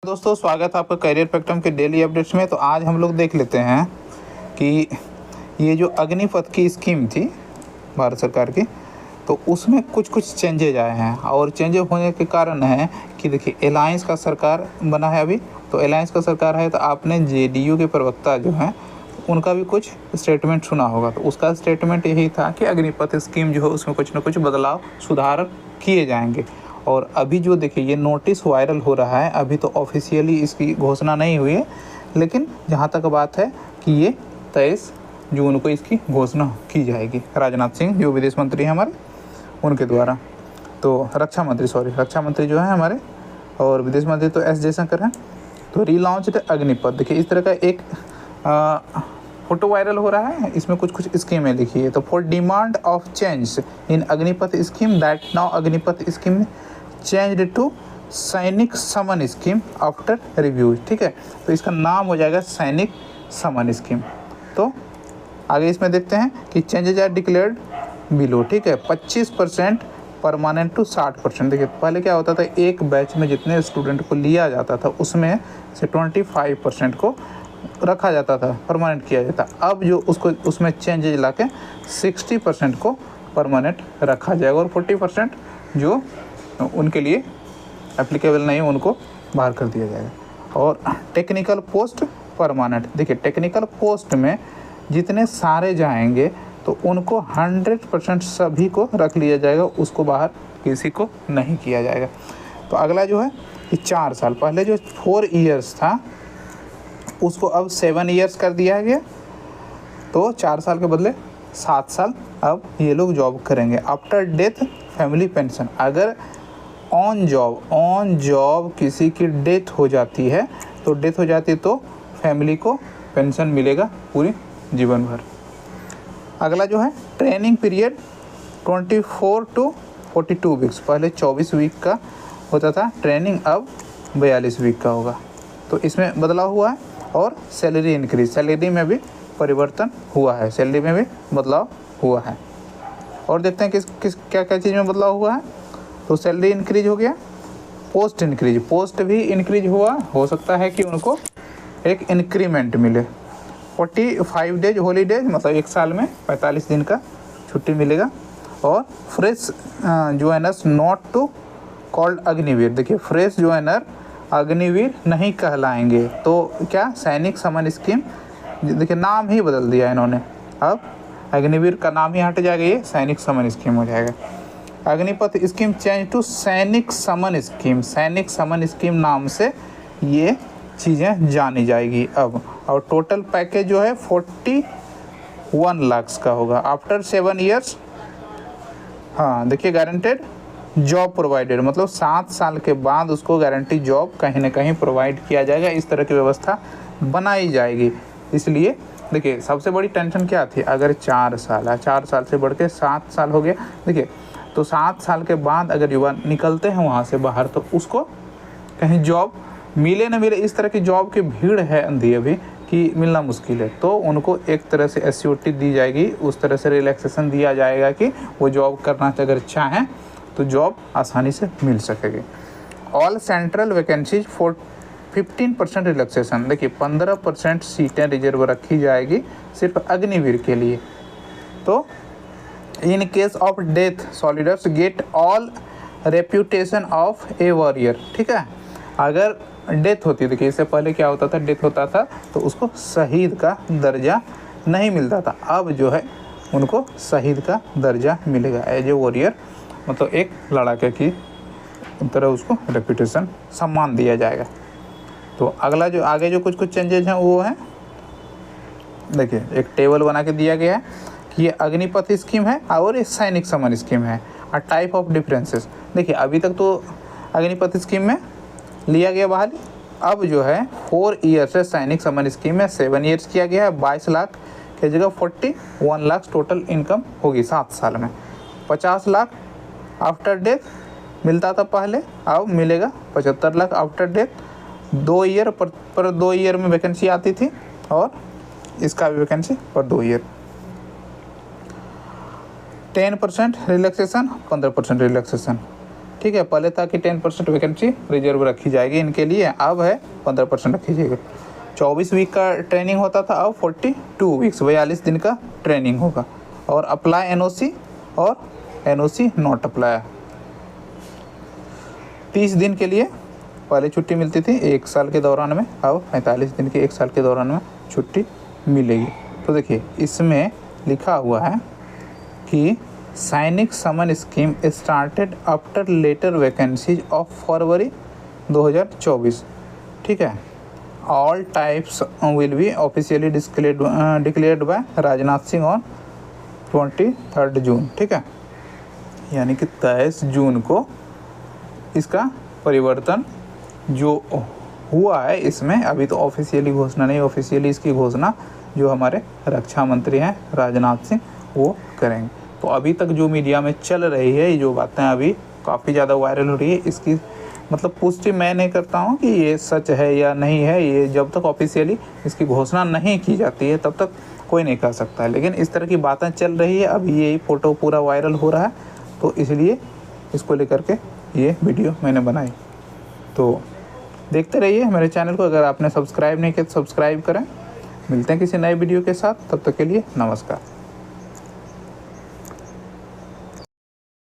दोस्तों, स्वागत है आपका करियर स्पेक्ट्रम के डेली अपडेट्स में। तो आज हम लोग देख लेते हैं कि ये जो अग्निपथ की स्कीम थी भारत सरकार की, तो उसमें कुछ चेंजेज आए हैं। और चेंजेज होने के कारण है कि देखिए, अलायंस का सरकार बना है अभी। तो अलायंस का सरकार है, तो आपने जेडीयू के प्रवक्ता जो हैं उनका भी कुछ स्टेटमेंट सुना होगा। तो उसका स्टेटमेंट यही था कि अग्निपथ स्कीम जो है उसमें कुछ ना कुछ बदलाव सुधार किए जाएंगे। और अभी जो देखिए ये नोटिस वायरल हो रहा है, अभी तो ऑफिशियली इसकी घोषणा नहीं हुई है, लेकिन जहाँ तक बात है कि ये 23 जून को इसकी घोषणा की जाएगी। राजनाथ सिंह जो विदेश मंत्री हैं हमारे, उनके द्वारा। तो रक्षा मंत्री जो है हमारे, और विदेश मंत्री तो एस जयशंकर हैं। तो रीलॉन्च्ड अग्निपथ, देखिए इस तरह का एक फोटो वायरल हो रहा है। इसमें कुछ स्कीमें लिखी है। तो for demand of change in Agnipath scheme that now Agnipath scheme changed to Sainik Samman scheme after review. ठीक है, तो इसका नाम हो जाएगा सैनिक समन स्कीम। तो आगे इसमें देखते हैं कि चेंजेज आर डिक्लेयर्ड बिलो। ठीक है, 25% परमानेंट टू 60%। देखिए पहले क्या होता था, एक बैच में जितने स्टूडेंट को लिया जाता था उसमें से 25% को रखा जाता था, परमानेंट किया जाता। अब जो उसको उसमें चेंजेज ला के 60% को परमानेंट रखा जाएगा, और 40% जो उनके लिए एप्लीकेबल नहीं उनको बाहर कर दिया जाएगा। और टेक्निकल पोस्ट परमानेंट, देखिए टेक्निकल पोस्ट में जितने सारे जाएंगे तो उनको 100% सभी को रख लिया जाएगा, उसको बाहर किसी को नहीं किया जाएगा। तो अगला जो है कि 4 साल, पहले जो 4 इयर्स था उसको अब 7 इयर्स कर दिया गया। तो 4 साल के बदले 7 साल अब ये लोग जॉब करेंगे। आफ्टर डेथ फैमिली पेंशन, अगर ऑन जॉब किसी की डेथ हो जाती है तो फैमिली को पेंशन मिलेगा पूरी जीवन भर। अगला जो है ट्रेनिंग पीरियड 24 टू 42 वीक्स, पहले 24 वीक का होता था ट्रेनिंग, अब 42 वीक का होगा। तो इसमें बदलाव हुआ है। और सैलरी इंक्रीज, सैलरी में भी परिवर्तन हुआ है, सैलरी में भी बदलाव हुआ है। और देखते हैं क्या चीज़ में बदलाव हुआ है। तो सैलरी इंक्रीज हो गया, पोस्ट भी इंक्रीज हुआ। हो सकता है कि उनको एक इंक्रीमेंट मिले। 45 डेज हॉलीडेज, मतलब 1 साल में 45 दिन का छुट्टी मिलेगा। और fresh joiners not to called Agniveer, देखिए फ्रेश ज्वाइनर अग्निवीर नहीं कहलाएंगे। तो क्या, सैनिक समन स्कीम, देखिए नाम ही बदल दिया इन्होंने, अब अग्निवीर का नाम ही हट जाएगा, ये सैनिक समन स्कीम हो जाएगा। Agnipath scheme change to Sainik Samman scheme नाम से ये चीज़ें जानी जाएगी अब। और टोटल पैकेज जो है 41 लाख का होगा आफ्टर 7 ईयर्स। हाँ देखिए, गारंटेड जॉब प्रोवाइडेड, मतलब 7 साल के बाद उसको गारंटी जॉब कहीं ना कहीं प्रोवाइड किया जाएगा। इस तरह की व्यवस्था बनाई जाएगी। इसलिए देखिए, सबसे बड़ी टेंशन क्या थी, अगर 4 साल है, 4 साल से बढ़ के 7 साल हो गया। देखिए, तो 7 साल के बाद अगर युवा निकलते हैं वहाँ से बाहर, तो उसको कहीं जॉब मिले न मिले, इस तरह की जॉब की भीड़ है अंधी अभी कि मिलना मुश्किल है। तो उनको एक तरह से एस्योरिटी दी जाएगी, उस तरह से रिलैक्सेशन दिया जाएगा कि वो जॉब करना अगर चाहें तो जॉब आसानी से मिल सकेगी। All central vacancies for 15% relaxation, देखिए 15% सीटें रिजर्व रखी जाएगी सिर्फ अग्निवीर के लिए। तो in case of death soldiers get all reputation of a warrior. ठीक है, अगर डेथ होती, देखिए इससे पहले क्या होता था, डेथ होता था तो उसको शहीद का दर्जा नहीं मिलता था। अब जो है उनको शहीद का दर्जा मिलेगा एज ए वॉरियर, मतलब एक लड़ाके की तरह उसको रेप्यूटेशन सम्मान दिया जाएगा। तो अगला जो आगे जो कुछ चेंजेज हैं वो है, देखिए एक टेबल बना के दिया गया है कि ये अग्निपथ स्कीम है और ये सैनिक समन स्कीम है। और टाइप ऑफ डिफरेंसेस, देखिए अभी तक तो अग्निपथ स्कीम में लिया गया बहाली, अब जो है 4 ईयर्स से सैनिक समन स्कीम में 7 ईयर्स किया गया है। 22 लाख की जगह 41 लाख टोटल इनकम होगी 7 साल में। 50 लाख आफ्टर डेथ मिलता था पहले, अब मिलेगा 75 लाख आफ्टर डेथ। 2 ईयर पर 2 ईयर में वैकेंसी आती थी, और इसका भी वैकेंसी पर 2 ईयर। 10% relaxation, 15% relaxation. ठीक है। पहले था कि 10% वैकेंसी रिजर्व रखी जाएगी इनके लिए, अब है 15% रखी जाएगी। 24 वीक का ट्रेनिंग होता था, अब 42 वीक्स 42 दिन का ट्रेनिंग होगा। और अप्लाई एनओसी और एनओसी नॉट अप्लाई 30 दिन के लिए पहले छुट्टी मिलती थी 1 साल के दौरान में, अब 45 दिन के 1 साल के दौरान में छुट्टी मिलेगी। तो देखिए इसमें लिखा हुआ है कि Sainik Samman scheme started after later vacancies of February 2024, ठीक है। All types will be officially declared by Rajnath Singh on 23 June, ठीक है। यानी कि 23 जून को इसका परिवर्तन जो हुआ है इसमें, अभी तो ऑफिशियली घोषणा नहीं, ऑफिशियली इसकी घोषणा जो हमारे रक्षा मंत्री हैं राजनाथ सिंह वो करेंगे। तो अभी तक जो मीडिया में चल रही है ये जो बातें अभी काफ़ी ज़्यादा वायरल हो रही है, इसकी मतलब पुष्टि मैं नहीं करता हूँ कि ये सच है या नहीं है। ये जब तक ऑफिशियली इसकी घोषणा नहीं की जाती है तब तक कोई नहीं कह सकता है। लेकिन इस तरह की बातें चल रही है, अभी ये फ़ोटो पूरा वायरल हो रहा है, तो इसलिए इसको लेकर के ये वीडियो मैंने बनाई। तो देखते रहिए मेरे चैनल को। अगर आपने सब्सक्राइब नहीं किया तो सब्सक्राइब करें। मिलते हैं किसी नए वीडियो के साथ, तब तक के लिए नमस्कार।